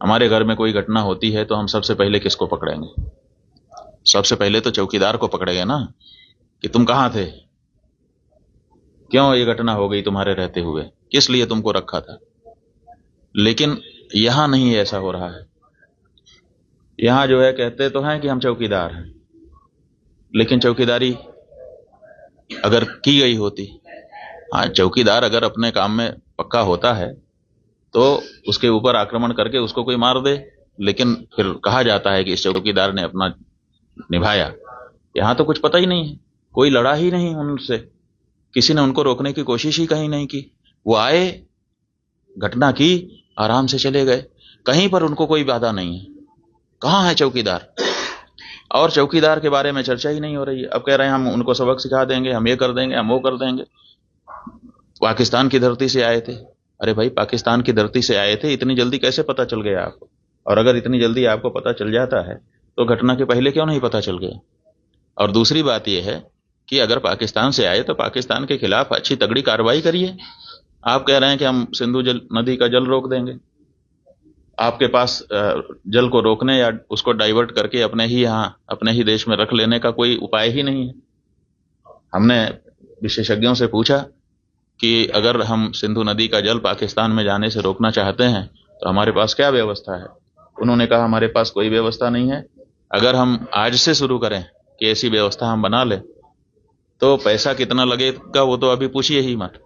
हमारे घर में कोई घटना होती है तो हम सबसे पहले किसको पकड़ेंगे? सबसे पहले तो चौकीदार को पकड़ेंगे ना, कि तुम कहाँ थे, क्यों ये घटना हो गई तुम्हारे रहते हुए, किस लिए तुमको रखा था। लेकिन यहां नहीं ऐसा हो रहा है। यहां जो है कहते तो हैं कि हम चौकीदार हैं, लेकिन चौकीदारी अगर की गई होती, हाँ चौकीदार अगर अपने काम में पक्का होता है तो उसके ऊपर आक्रमण करके उसको कोई मार दे, लेकिन फिर कहा जाता है कि इस चौकीदार ने अपना निभाया। यहां तो कुछ पता ही नहीं है, कोई लड़ा ही नहीं उनसे, किसी ने उनको रोकने की कोशिश ही कहीं नहीं की। वो आए, घटना की, आराम से चले गए, कहीं पर उनको कोई बाधा नहीं है। कहाँ है चौकीदार? और चौकीदार के बारे में चर्चा ही नहीं हो रही है। अब कह रहे हैं हम उनको सबक सिखा देंगे, हम ये कर देंगे, हम वो कर देंगे। पाकिस्तान की धरती से आए थे। अरे भाई, पाकिस्तान की धरती से आए थे, इतनी जल्दी कैसे पता चल गया आपको? और अगर इतनी जल्दी आपको पता चल जाता है तो घटना के पहले क्यों नहीं पता चल गया? और दूसरी बात यह है कि अगर पाकिस्तान से आए तो पाकिस्तान के खिलाफ अच्छी तगड़ी कार्रवाई करिए। आप कह रहे हैं कि हम सिंधु नदी का जल रोक देंगे। आपके पास जल को रोकने या उसको डाइवर्ट करके अपने ही यहाँ अपने ही देश में रख लेने का कोई उपाय ही नहीं है। हमने विशेषज्ञों से पूछा कि अगर हम सिंधु नदी का जल पाकिस्तान में जाने से रोकना चाहते हैं तो हमारे पास क्या व्यवस्था है। उन्होंने कहा हमारे पास कोई व्यवस्था नहीं है। अगर हम आज से शुरू करें कि ऐसी व्यवस्था हम बना लें तो पैसा कितना लगेगा वो तो अभी पूछिए ही मत।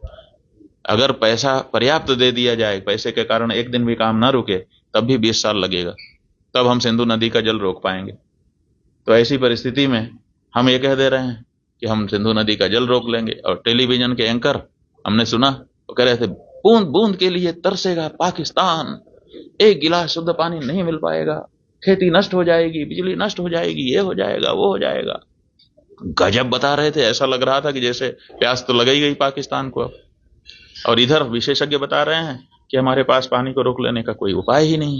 अगर पैसा पर्याप्त दे दिया जाए, पैसे के कारण एक दिन भी काम ना रुके, तब भी 20 साल लगेगा, तब हम सिंधु नदी का जल रोक पाएंगे। तो ऐसी परिस्थिति में हम ये कह दे रहे हैं कि हम सिंधु नदी का जल रोक लेंगे। और टेलीविजन के एंकर हमने सुना वो कह रहे थे बूंद बूंद के लिए तरसेगा पाकिस्तान, एक गिलास शुद्ध पानी नहीं मिल पाएगा, खेती नष्ट हो जाएगी, बिजली नष्ट हो जाएगी, ये हो जाएगा, वो हो जाएगा। गजब बता रहे थे, ऐसा लग रहा था कि जैसे प्यास तो लग ही गई पाकिस्तान को अब। और इधर विशेषज्ञ बता रहे हैं कि हमारे पास पानी को रोक लेने का कोई उपाय ही नहीं है।